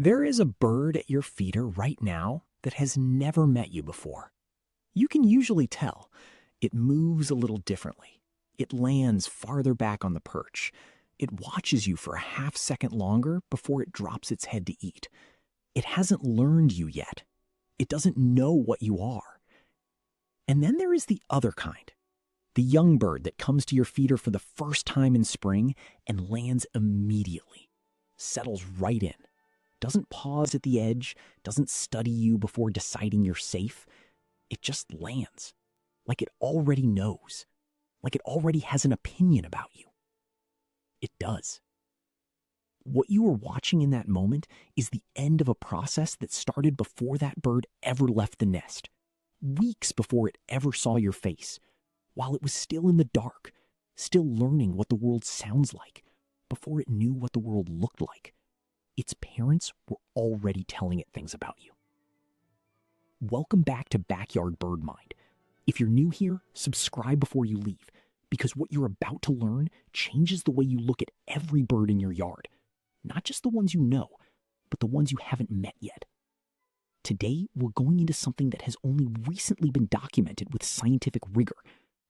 There is a bird at your feeder right now that has never met you before. You can usually tell. It moves a little differently. It lands farther back on the perch. It watches you for a half second longer before it drops its head to eat. It hasn't learned you yet. It doesn't know what you are. And then there is the other kind. The young bird that comes to your feeder for the first time in spring and lands immediately. Settles right in. Doesn't pause at the edge, doesn't study you before deciding you're safe. It just lands. Like it already knows. Like it already has an opinion about you. It does. What you are watching in that moment is the end of a process that started before that bird ever left the nest. Weeks before it ever saw your face. While it was still in the dark, still learning what the world sounds like, before it knew what the world looked like. Its parents were already telling it things about you. Welcome back to Backyard Bird Mind. If you're new here, subscribe before you leave, because what you're about to learn changes the way you look at every bird in your yard. Not just the ones you know, but the ones you haven't met yet. Today, we're going into something that has only recently been documented with scientific rigor,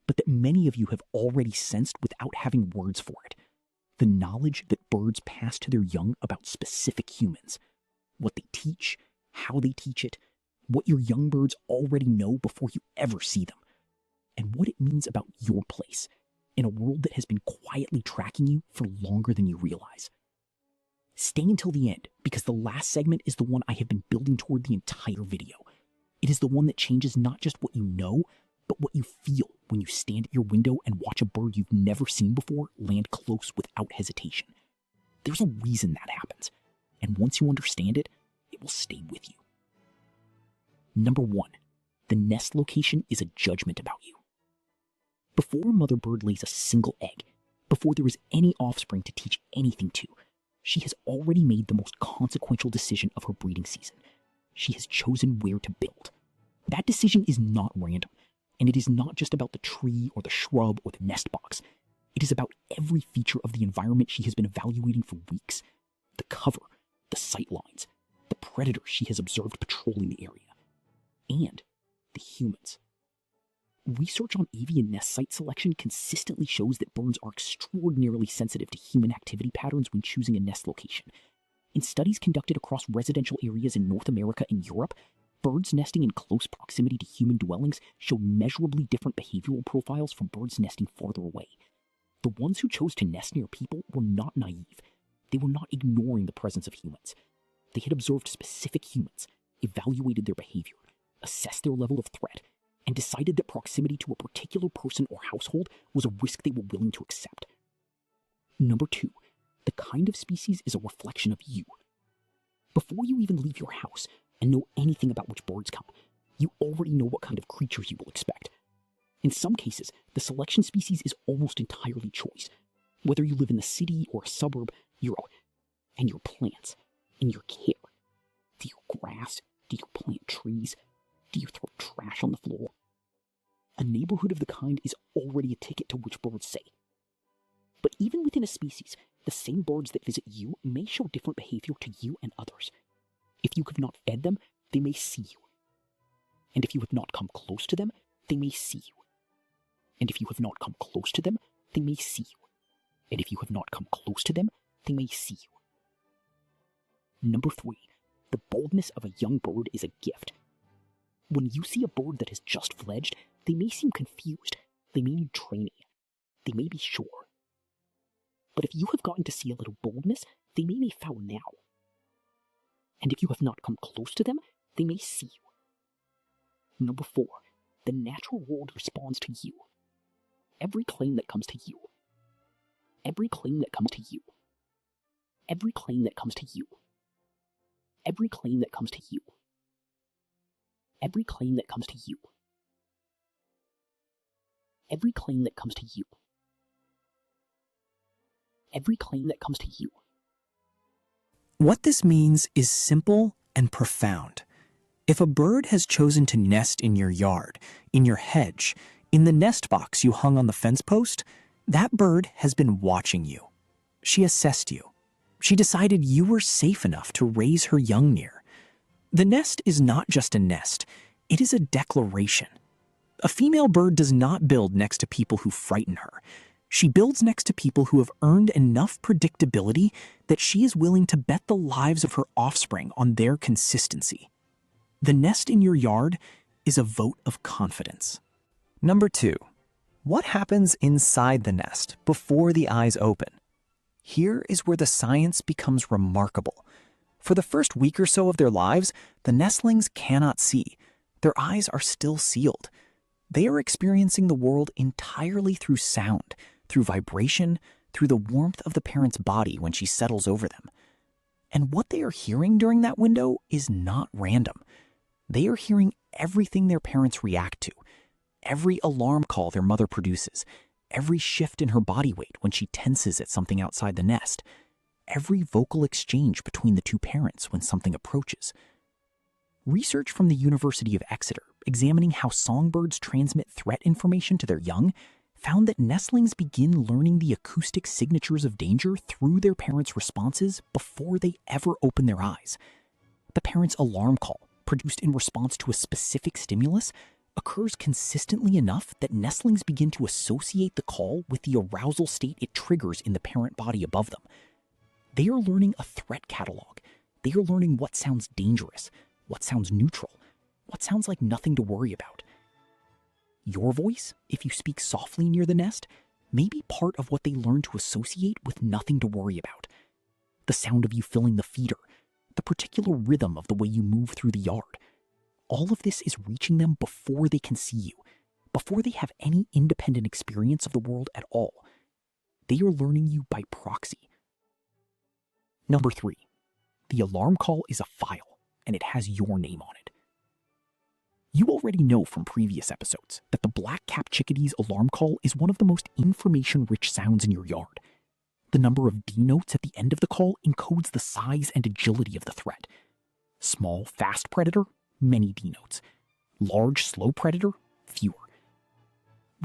but that many of you have already sensed without having words for it. The knowledge that birds pass to their young about specific humans. What they teach, how they teach it, what your young birds already know before you ever see them, and what it means about your place in a world that has been quietly tracking you for longer than you realize. Stay until the end, because the last segment is the one I have been building toward the entire video. It is the one that changes not just what you know, but what you feel when you stand at your window and watch a bird you've never seen before land close without hesitation. There's a reason that happens, and once you understand it, it will stay with you. Number 1, the nest location is a judgment about you. Before a mother bird lays a single egg, before there is any offspring to teach anything to, she has already made the most consequential decision of her breeding season. She has chosen where to build. That decision is not random, and it is not just about the tree or the shrub or the nest box. It is about every feature of the environment she has been evaluating for weeks. The cover, the sight lines, the predators she has observed patrolling the area, and the humans. Research on avian nest site selection consistently shows that birds are extraordinarily sensitive to human activity patterns when choosing a nest location. In studies conducted across residential areas in North America and Europe, birds nesting in close proximity to human dwellings showed measurably different behavioral profiles from birds nesting farther away. The ones who chose to nest near people were not naive. They were not ignoring the presence of humans. They had observed specific humans, evaluated their behavior, assessed their level of threat, and decided that proximity to a particular person or household was a risk they were willing to accept. Number 2, the kind of species is a reflection of you. Before you even leave your house and know anything about which birds come, you already know what kind of creatures you will expect. In some cases, the selection species is almost entirely choice. Whether you live in the city or a suburb, your plants, and your care. Do you grass? Do you plant trees? Do you throw trash on the floor? A neighborhood of the kind is already a ticket to which birds say. But even within a species, the same birds that visit you may show different behavior to you and others. If you have not fed them, they may see you. And if you have not come close to them, they may see you. And if you have not come close to them, they may see you. And if you have not come close to them, they may see you. Number 3, the boldness of a young bird is a gift. When you see a bird that has just fledged, they may seem confused, they may need training, they may be sure. But if you have gotten to see a little boldness, they may be found now. And if you have not come close to them, they may see you. Number 4, the natural world responds to you. Every claim that comes to you. Every claim that comes to you. Every claim that comes to you. Every claim that comes to you. Every claim that comes to you. Every claim that comes to you. Every claim that comes to you. What this means is simple and profound. If a bird has chosen to nest in your yard, in your hedge, in the nest box you hung on the fence post, that bird has been watching you. She assessed you. She decided you were safe enough to raise her young near. The nest is not just a nest, it is a declaration. A female bird does not build next to people who frighten her. She builds next to people who have earned enough predictability that she is willing to bet the lives of her offspring on their consistency. The nest in your yard is a vote of confidence. Number 2. What happens inside the nest before the eyes open? Here is where the science becomes remarkable. For the first week or so of their lives, the nestlings cannot see. Their eyes are still sealed. They are experiencing the world entirely through sound, through vibration, through the warmth of the parent's body when she settles over them. And what they are hearing during that window is not random. They are hearing everything their parents react to, every alarm call their mother produces, every shift in her body weight when she tenses at something outside the nest, every vocal exchange between the two parents when something approaches. Research from the University of Exeter, examining how songbirds transmit threat information to their young, found that nestlings begin learning the acoustic signatures of danger through their parents' responses before they ever open their eyes. The parent's alarm call, produced in response to a specific stimulus, occurs consistently enough that nestlings begin to associate the call with the arousal state it triggers in the parent body above them. They are learning a threat catalog. They are learning what sounds dangerous, what sounds neutral, what sounds like nothing to worry about. Your voice, if you speak softly near the nest, may be part of what they learn to associate with nothing to worry about. The sound of you filling the feeder, the particular rhythm of the way you move through the yard. All of this is reaching them before they can see you, before they have any independent experience of the world at all. They are learning you by proxy. Number 3, the alarm call is a file, and it has your name on it. You already know from previous episodes that the black-capped chickadee's alarm call is one of the most information-rich sounds in your yard. The number of D notes at the end of the call encodes the size and agility of the threat. Small, fast predator, many D notes. Large, slow predator, fewer.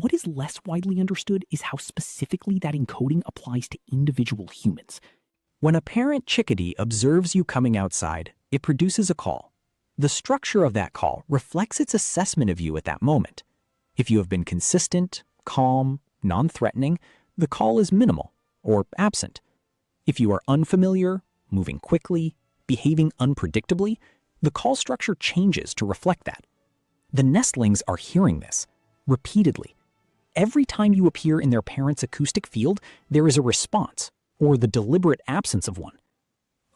What is less widely understood is how specifically that encoding applies to individual humans. When a parent chickadee observes you coming outside, it produces a call. The structure of that call reflects its assessment of you at that moment. If you have been consistent, calm, non-threatening, the call is minimal or absent. If you are unfamiliar, moving quickly, behaving unpredictably, the call structure changes to reflect that. The nestlings are hearing this repeatedly. Every time you appear in their parent's acoustic field, there is a response, or the deliberate absence of one.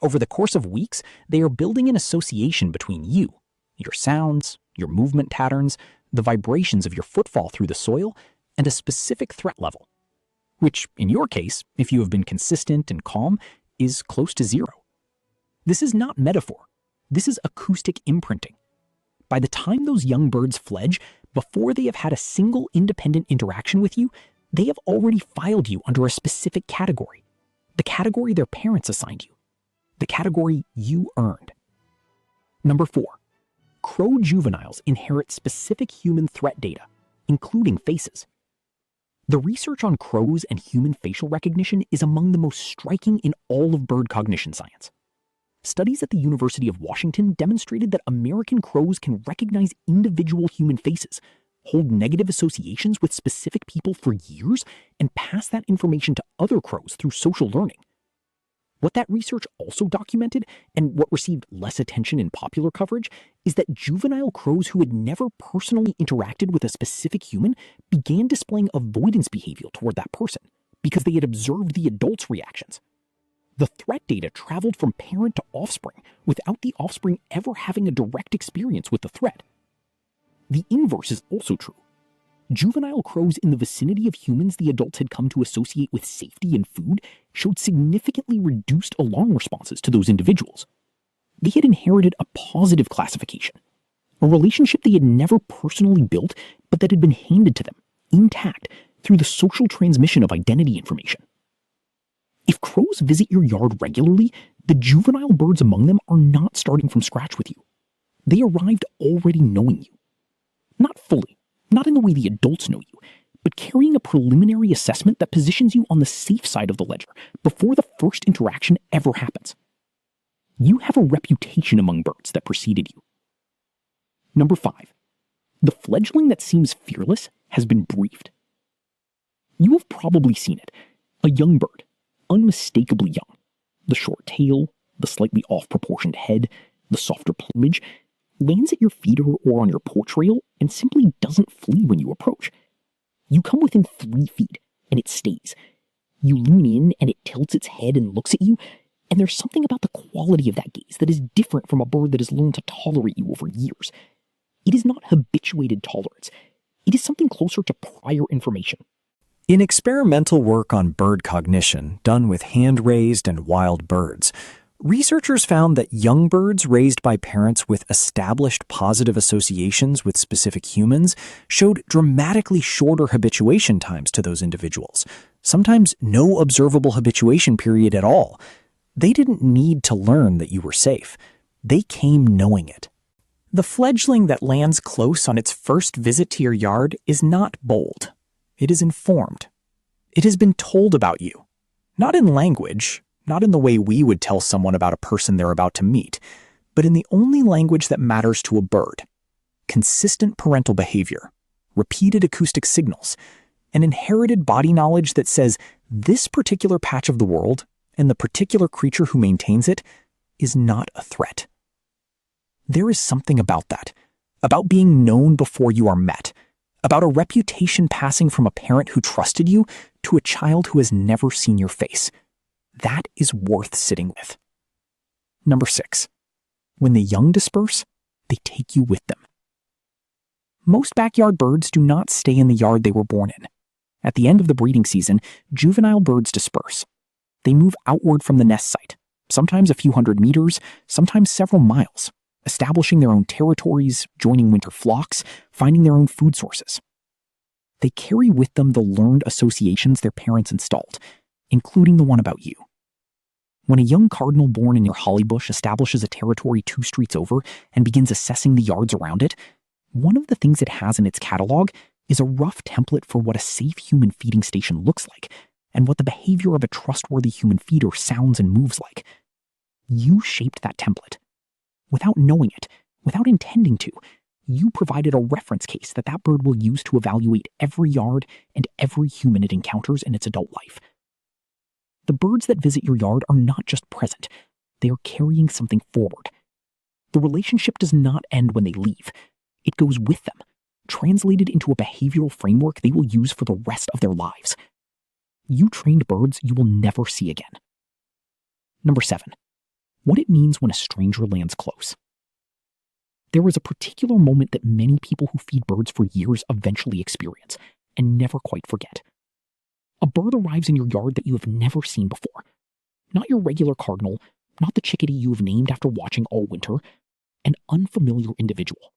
Over the course of weeks, they are building an association between you, your sounds, your movement patterns, the vibrations of your footfall through the soil, and a specific threat level, which, in your case, if you have been consistent and calm, is close to 0. This is not metaphor. This is acoustic imprinting. By the time those young birds fledge, before they have had a single independent interaction with you, they have already filed you under a specific category, the category their parents assigned you, the category you earned. Number 4, crow juveniles inherit specific human threat data, including faces. The research on crows and human facial recognition is among the most striking in all of bird cognition science. Studies at the University of Washington demonstrated that American crows can recognize individual human faces, hold negative associations with specific people for years, and pass that information to other crows through social learning. What that research also documented, and what received less attention in popular coverage, is that juvenile crows who had never personally interacted with a specific human began displaying avoidance behavior toward that person because they had observed the adult's reactions. The threat data traveled from parent to offspring without the offspring ever having a direct experience with the threat. The inverse is also true. Juvenile crows in the vicinity of humans the adults had come to associate with safety and food showed significantly reduced alarm responses to those individuals. They had inherited a positive classification, a relationship they had never personally built, but that had been handed to them, intact, through the social transmission of identity information. If crows visit your yard regularly, the juvenile birds among them are not starting from scratch with you. They arrived already knowing you. Not fully, not in the way the adults know you, but carrying a preliminary assessment that positions you on the safe side of the ledger before the first interaction ever happens. You have a reputation among birds that preceded you. Number 5. The fledgling that seems fearless has been briefed. You have probably seen it. A young bird, unmistakably young. The short tail, the slightly off-proportioned head, the softer plumage, lands at your feeder or on your porch rail and simply doesn't flee when you approach. You come within 3 feet, and it stays. You lean in, and it tilts its head and looks at you, and there's something about the quality of that gaze that is different from a bird that has learned to tolerate you over years. It is not habituated tolerance. It is something closer to prior information. In experimental work on bird cognition done with hand-raised and wild birds, researchers found that young birds raised by parents with established positive associations with specific humans showed dramatically shorter habituation times to those individuals, sometimes no observable habituation period at all. They didn't need to learn that you were safe. They came knowing it. The fledgling that lands close on its first visit to your yard is not bold. It is informed. It has been told about you. Not in language, not in the way we would tell someone about a person they're about to meet, but in the only language that matters to a bird: consistent parental behavior, repeated acoustic signals, an inherited body knowledge that says this particular patch of the world and the particular creature who maintains it is not a threat. There is something about that, about being known before you are met, about a reputation passing from a parent who trusted you to a child who has never seen your face. That is worth sitting with. Number 6. When the young disperse, they take you with them. Most backyard birds do not stay in the yard they were born in. At the end of the breeding season, juvenile birds disperse. They move outward from the nest site, sometimes a few hundred meters, sometimes several miles, establishing their own territories, joining winter flocks, finding their own food sources. They carry with them the learned associations their parents installed, including the one about you. When a young cardinal born in your holly bush establishes a territory 2 streets over and begins assessing the yards around it, one of the things it has in its catalog is a rough template for what a safe human feeding station looks like and what the behavior of a trustworthy human feeder sounds and moves like. You shaped that template. Without knowing it, without intending to, you provided a reference case that that bird will use to evaluate every yard and every human it encounters in its adult life. The birds that visit your yard are not just present, they are carrying something forward. The relationship does not end when they leave. It goes with them, translated into a behavioral framework they will use for the rest of their lives. You trained birds you will never see again. Number 7. What it means when a stranger lands close. There is a particular moment that many people who feed birds for years eventually experience and never quite forget. A bird arrives in your yard that you have never seen before. Not your regular cardinal, not the chickadee you have named after watching all winter, an unfamiliar individual.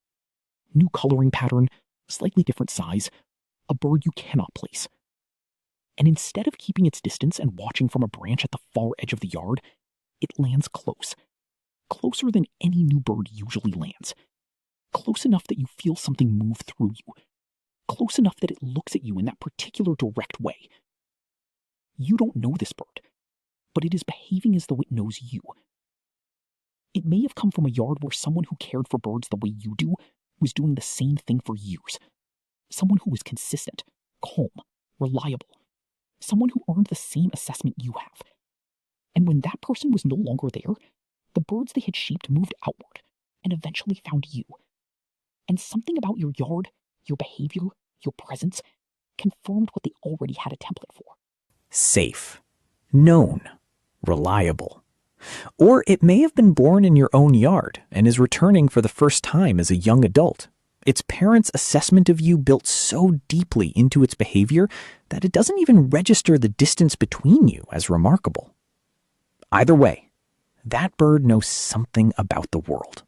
New coloring pattern, slightly different size, a bird you cannot place. And instead of keeping its distance and watching from a branch at the far edge of the yard, it lands close. Closer than any new bird usually lands. Close enough that you feel something move through you. Close enough that it looks at you in that particular direct way. You don't know this bird, but it is behaving as though it knows you. It may have come from a yard where someone who cared for birds the way you do was doing the same thing for years. Someone who was consistent, calm, reliable. Someone who earned the same assessment you have. And when that person was no longer there, the birds they had shaped moved outward and eventually found you. And something about your yard, your behavior, your presence, confirmed what they already had a template for. Safe, known, reliable. Or it may have been born in your own yard and is returning for the first time as a young adult. Its parents' assessment of you built so deeply into its behavior that it doesn't even register the distance between you as remarkable. Either way, that bird knows something about the world,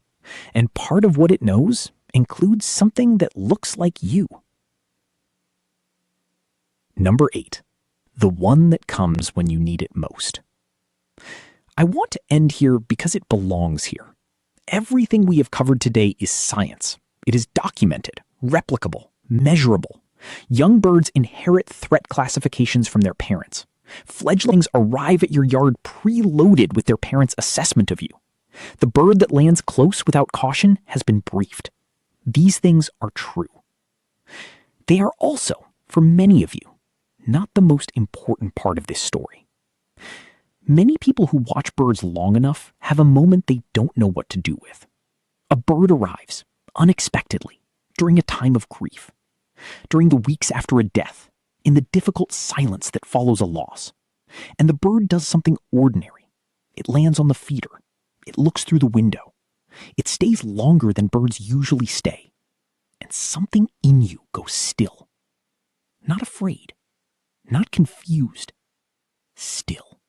and part of what it knows includes something that looks like you. Number 8. The one that comes when you need it most. I want to end here because it belongs here. Everything we have covered today is science. It is documented, replicable, measurable, Young birds inherit threat classifications from their parents. Fledglings arrive at your yard preloaded with their parents' assessment of you. The bird that lands close without caution has been briefed. These things are true. They are also, for many of you, not the most important part of this story. Many people who watch birds long enough have a moment they don't know what to do with. A bird arrives, unexpectedly, during a time of grief, during the weeks after a death, in the difficult silence that follows a loss. And the bird does something ordinary. It lands on the feeder. It looks through the window. It stays longer than birds usually stay. And something in you goes still. Not afraid. Not confused. Still.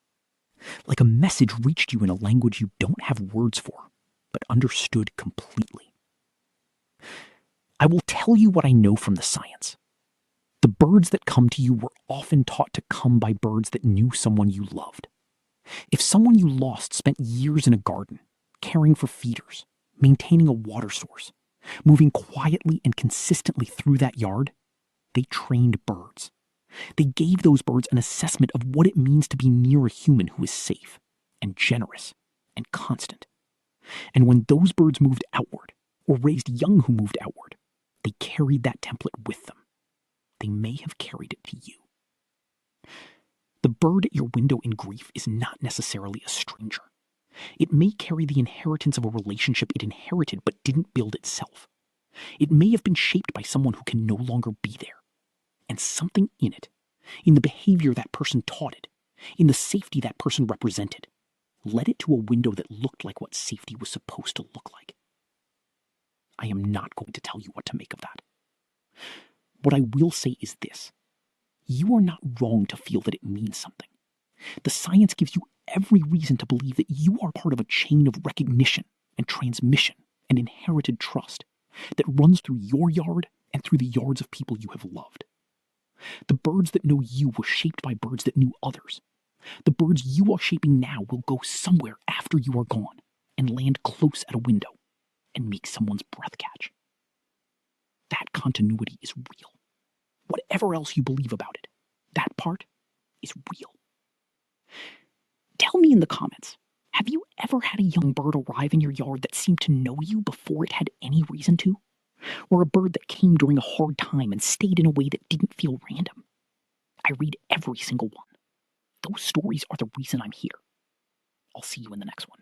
Like a message reached you in a language you don't have words for, but understood completely. I will tell you what I know from the science. The birds that come to you were often taught to come by birds that knew someone you loved. If someone you lost spent years in a garden, caring for feeders, maintaining a water source, moving quietly and consistently through that yard, they trained birds. They gave those birds an assessment of what it means to be near a human who is safe and generous and constant. And when those birds moved outward, or raised young who moved outward, they carried that template with them. They may have carried it to you. The bird at your window in grief is not necessarily a stranger. It may carry the inheritance of a relationship it inherited but didn't build itself. It may have been shaped by someone who can no longer be there. And something in it, in the behavior that person taught it, in the safety that person represented, led it to a window that looked like what safety was supposed to look like. I am not going to tell you what to make of that. What I will say is this. You are not wrong to feel that it means something. The science gives you every reason to believe that you are part of a chain of recognition and transmission and inherited trust that runs through your yard and through the yards of people you have loved. The birds that know you were shaped by birds that knew others. The birds you are shaping now will go somewhere after you are gone and land close at a window and make someone's breath catch. That continuity is real. Whatever else you believe about it, that part is real. Tell me in the comments, have you ever had a young bird arrive in your yard that seemed to know you before it had any reason to? Or a bird that came during a hard time and stayed in a way that didn't feel random? I read every single one. Those stories are the reason I'm here. I'll see you in the next one.